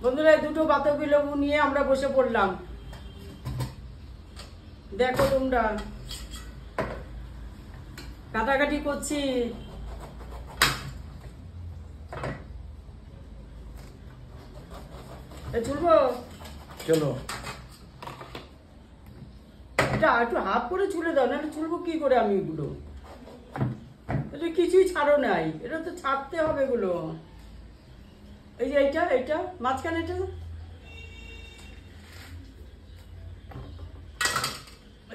বন্ধুরা দুটো বাতাবি লেবু নিয়ে আমরা বসে পড়লাম। দেখো তোমরা, কাটাকাটি করছি। চলবো, চলো এটা একটু হাফ করে চুলে দাও, নাহলে চুলবো কি করে আমি এগুলো? এটা কিছুই ছাড়ো নাই, এটা তো ছাড়তে হবে এগুলো। এই যে এইটা, এইটা মাঝখানে, এটা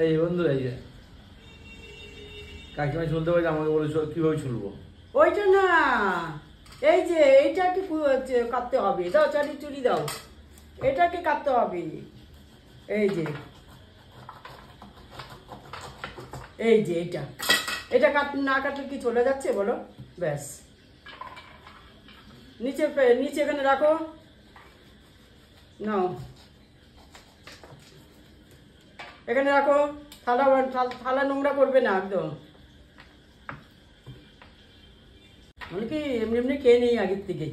এই বন্ধু, এই যে কাকিমা চলতে পারে, আমাকে বলেছ কিভাবে চলবো। ওইটা না, এই যে এইটাকে কাটতে হবে। দাও চারি চুরি দাও, এটাকে কাটতে হবে। এই যে এই যে এটা, এটা না কাটলে কি চলে যাচ্ছে বলো? ব্যাস, নিচে নিচে এখানে রাখো। নাও এখানে রাখো, থালা থালা নোংরা করবে না একদম। মানে কি এমনি এমনি খেয়ে নেই আগের থেকে,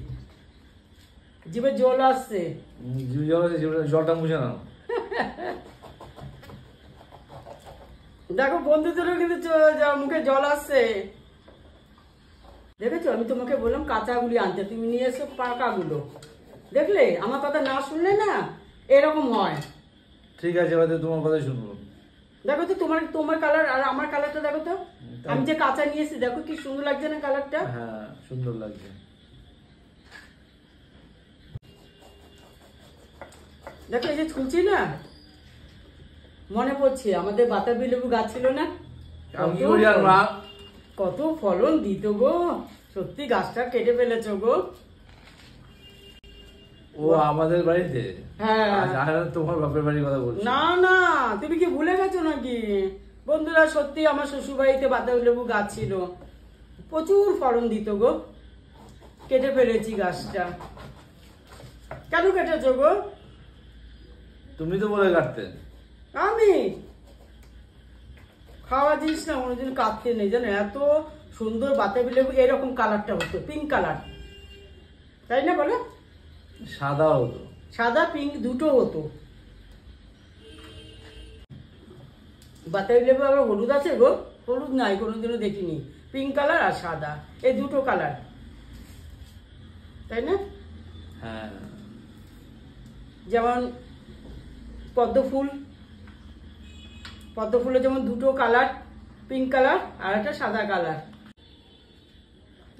জিভে জল আসছে। জলটা মুছে নাও। দেখো বন্ধুদেরও কিন্তু মুখে জল আসছে। দেখেছো, আমি তোমাকে বললাম কাঁচাগুলি আনতে, তুমি নিয়ে এসো পাকাগুলো। দেখলে আমার কথা না শুনলে না এরকম হয়। ঠিক আছে, এবার তোমার কথা শুনবো। দেখো তো তোমার কালার আর আমার কালারটা দেখো তো। আমি যে কাঁচা নিয়েছি দেখো কি সুন্দর লাগছে না কালারটা? হ্যাঁ সুন্দর লাগছে। দেখো এই যে ছুঁচি না, মনে পড়ছে আমাদের বাতাবি লেবু গাছ ছিল না, কত ফলন দিত গো। সত্যি গাছটা কেটে ফেলেছো গো। ও আমাদের বাড়িতে? হ্যাঁ, তোমার বাপের বাড়ির কথা বলছি। না না, তুমি কি ভুলে গেছো নাকি? বন্ধুরা সত্যি আমার শ্বশুর বাড়িতে বাতাবি লেবু গাছ ছিল, প্রচুর ফলন দিত গো। কেটে ফেলেছি গাছটা। কেন কেটেছো গো? তুমি তো বলে কাটতে। আমি খাওয়া জিনিস না কোনোদিন কাটতে নেই জানো। এত সুন্দর বাতাবি লেবু, এরকম কালারটা হতো, পিঙ্ক কালার, তাই না বলো? সাদা হতো, সাদা পিঙ্ক দুটো হতো। বাতাবি লেবু আবার হলুদ আছে গো? হলুদ নাই, কোনোদিনও দেখিনি। পিঙ্ক কালার আর সাদা, এই দুটো কালার, তাই না? হ্যাঁ, যেমন পদ্ম ফুলের যেমন দুটো কালার, পিঙ্ক কালার আর একটা সাদা কালার।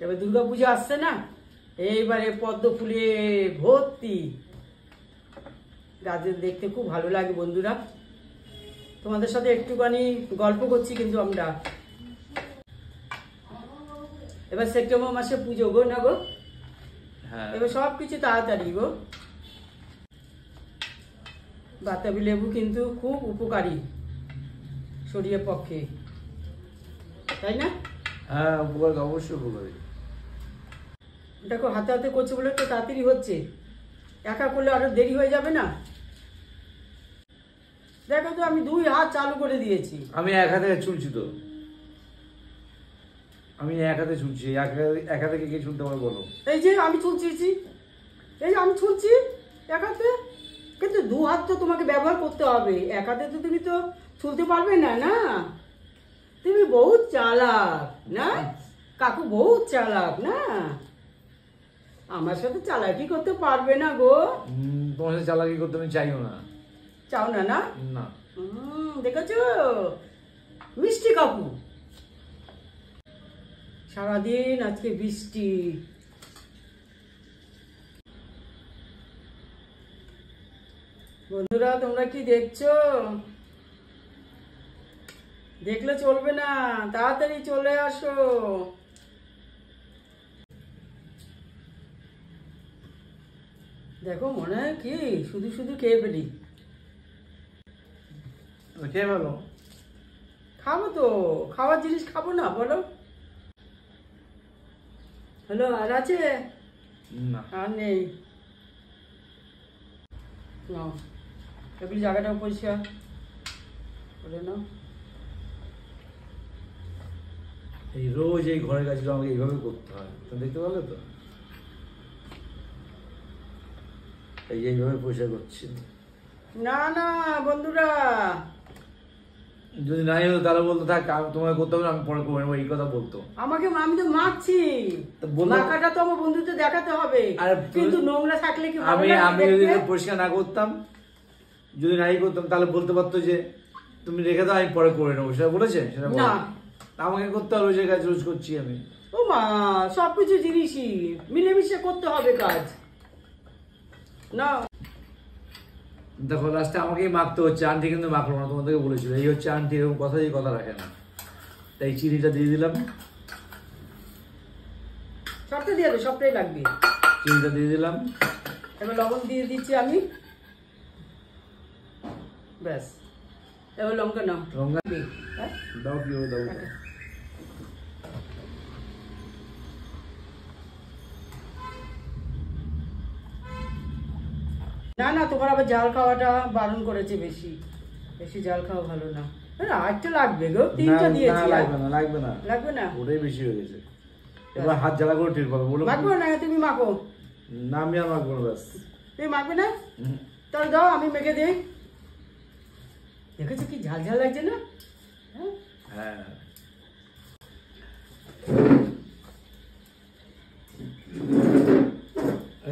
এবার দুর্গাপূজা আসছে না, এইবারে পদ্ম ফুলে ভর্তি। গাছের দেখতে খুব ভালো লাগে বন্ধুরা। তোমাদের সাথে একটুখানি গল্প করছি কিন্তু আমরা। এবার সেপ্টেম্বর মাসে পুজো গো, না গো? এবার সবকিছু তাড়াতাড়ি গো। বাতাবি লেবু কিন্তু খুব উপকারী শরীরের পক্ষে, তাই না? হ্যাঁ উপকার, অবশ্যই উপকারী। দেখো হাতে হাতে করছে বলে তো তাড়াতাড়ি হচ্ছে, একা করলে আরো দেরি হয়ে যাবে না? দেখো তো আমি 2 হাত চালু করে দিয়েছি। আমি এক হাতে চুলছি তো, আমি এক হাতে চুলছি। এক হাতে কে চুলতে পারে বলো? এই যে আমি চুলছি, এই যে আমি চুলছি এক হাতে, কিন্তু 2 হাত তো তোমাকে ব্যবহার করতে হবে। এক হাতে তো তুমি তো চুলতে পারবে না। না, তুমি বহুত চালাক না কাকু, বহুত চালাক না? আমার সাথে চালাকি করতে পারবে না গো। তোমার সাথে চালাকি করতে আমি চাইও না। চাও না? না না। দেখেছো মিষ্টি কাকু, সারাদিন আজকে বৃষ্টি। বন্ধুরা তোমরা কি দেখছো? দেখলে চলবে না, তাড়াতাড়ি চলে আসো। দেখো মনে হয় কি শুধু শুধু খেয়ে ফেলি। খেয়ে বলো। খাবো তো, খাওয়ার জিনিস খাবো না বলো? হ্যালো, আর আছে? না, আর নেই। নাও এগুলি জায়গাটা পরিষ্কার করে নাও। এই রোজ এই ঘরের কাজগুলো আমাকে এইভাবে করতে হয়, তো দেখতে পারলে তো। এইভাবে পরিষ্কার করছি। না না বন্ধুরা, যদি নাই হতো তাহলে বলতো থাক তোমাকে করতে হবে, আমি পরে করে নেবো, এই কথা বলতো। আমি তো মাখছি, মাখাটা তো আমার বন্ধুতে দেখাতে হবে। আর কিন্তু নোংরা থাকলে কি আমি যদি পরিষ্কার না করতাম, যদি নাই করতাম, তাহলে বলতে পারতো যে তুমি রেখে দাও, আমি পরে করে নেবো। সেটা বলেছে? সেটা না, আমাকে করতে হবে, যে কাজ রোজ করছি আমি। ও মা, সবকিছু জিনিসই মিলেমিশে করতে হবে কাজ। না দেখো লাস্টে আমাকেই মাখতে হচ্ছে, আন্টি কিন্তু মাখলো না, তোমাদেরকে বলেছিল। এই হচ্ছে আন্টি, এরকম কথা দিয়ে কথা রাখে না। তাই চিনিটা দিয়ে দিলাম, সবটা দিয়ে দেবো, সবটাই লাগবে। চিনিটা দিয়ে দিলাম, এবার লবণ দিয়ে দিচ্ছি আমি, ব্যাস। এবার লঙ্কা নাও, লঙ্কা হ্যাঁ দাও, কি দাও। না না, তোমার আবার জাল খাওয়াটা বারণ করেছে, বেশি বেশি জাল খাওয়া ভালো না। আরেকটা লাগবে গো, তিনটা দিয়েছি। লাগবে না, লাগবে না, লাগবে না, ওটাই বেশি হয়ে গেছে। এবার হাত জ্বালা করে টের পাবে। বলো মাখবো না, তুমি মাখো। না, আমি আর মাখবো না, ব্যাস। তুমি মাখবে না, তাহলে দাও আমি মেখে দিই। দেখেছো কি ঝাল ঝাল লাগছে না? হ্যাঁ,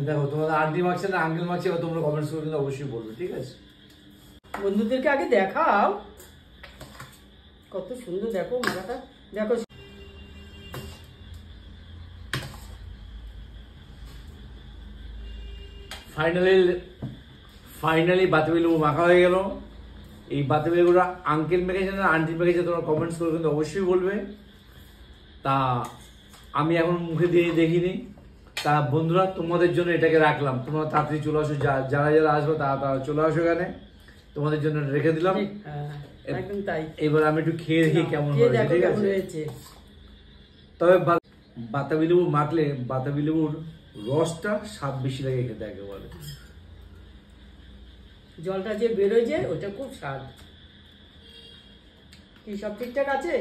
দেখো তোমাদের আন্টি মাখছে না আঙ্কেল মাখছে, তোমরা কমেন্টস করে কিন্তু অবশ্যই বলবে, ঠিক আছে? বন্ধুদেরকে আগে দেখাও কত সুন্দর, দেখো মালাটা দেখো। ফাইনালি বাতাবি লেবু মাখা হয়ে গেল। এই বাতাবি লেবুটা আঙ্কেল মেখেছে না আন্টি মেখেছে, তোমরা কমেন্টস করে কিন্তু অবশ্যই বলবে। তা আমি এখন মুখে দিয়ে দেখিনি। তা বন্ধুরা, তোমাদের জন্য এটাকে রাখলাম, তোমরা তাড়াতাড়ি চলে আসো, যারা যারা আসবে তারা চলে আসো এখানে, তোমাদের জন্য রেখে দিলাম। একদম তাই। এবার আমি একটু খেয়ে দেখি কেমন হয়েছে, ঠিক আছে? তবে বাতাবি লেবু মাখলে বাতাবি লেবুর রসটা স্বাদ বেশি লাগে খেতে, একেবারে। জলটা যে বেরোয় যে, ওটা খুব স্বাদ। কি সব ঠিকঠাক আছে?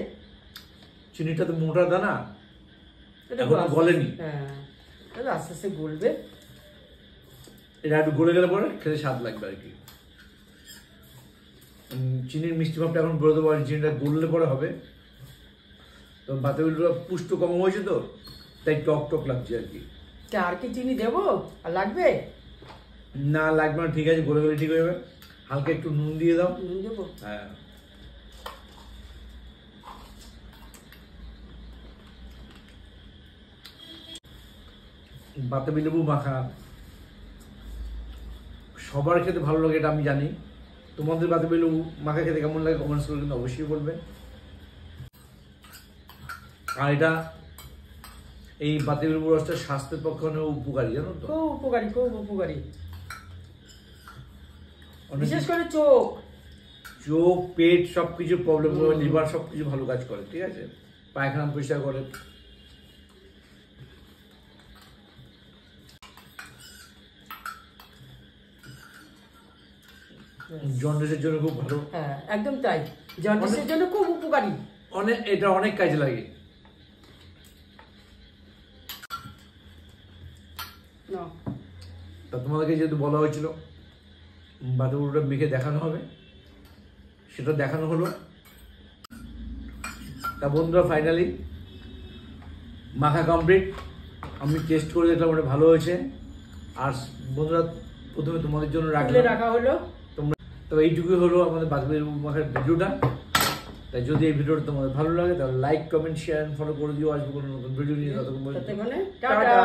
চিনিটা তো মোটা দানা, এখন গলেনি। হ্যাঁ, আস্তে আস্তে গলবে। এটা একটু গলে গেলে পরে খেতে স্বাদ লাগবে আর কি। চিনির মিষ্টি ভাবটা এখন বেরোতে পারি, চিনিটা গললে পরে হবে। তো বাতাবিটা পুষ্ট কম হয়েছে, তো তাই টক টক লাগছে আর কি। আর কি চিনি দেবো? আর লাগবে না, লাগবে না, ঠিক আছে, গলে গেলে ঠিক হয়ে যাবে। হালকা একটু নুন দিয়ে দাও। নুন দেবো? হ্যাঁ, বাতাবি লেবু মাখা সবার খেতে ভালো লাগে, এটা আমি জানি। তোমাদের বাতাবি লেবু মাখা খেতে কেমন লাগে কমেন্টস করে কিন্তু অবশ্যই বলবে। আর এটা, এই বাতাবি লেবু রসটা স্বাস্থ্যের পক্ষে অনেক উপকারী, জানো তো? খুব উপকারী, খুব উপকারী। বিশেষ করে চোখ, পেট সবকিছু প্রবলেম করে, লিভার সবকিছু ভালো কাজ করে, ঠিক আছে? পায়খানা পরিষ্কার করে। জন্ডিসের জন্য খুব ভালো। হ্যাঁ একদম তাই, জন্ডিসের জন্য খুব উপকারী। এটা অনেক কাজে লাগে। তা তোমাদেরকে যেহেতু বলা হয়েছিল বাতাবুটা মেখে দেখানো হবে, সেটা দেখানো হলো। তা বন্ধুরা, ফাইনালি মাখা কমপ্লিট। আমি টেস্ট করে দেখলাম, ওটা ভালো হয়েছে। আর বন্ধুরা, প্রথমে তোমাদের জন্য রাখা হলো। তো এইটুকুই হলো আমাদের বাতাবি লেবু মাখার ভিডিওটা। তাই যদি এই ভিডিওটা তোমাদের ভালো লাগে, তাহলে লাইক, কমেন্ট, শেয়ার, ফলো করে দিও। আসবো কোনো নতুন ভিডিও নিয়ে। ততক্ষণ টাটা।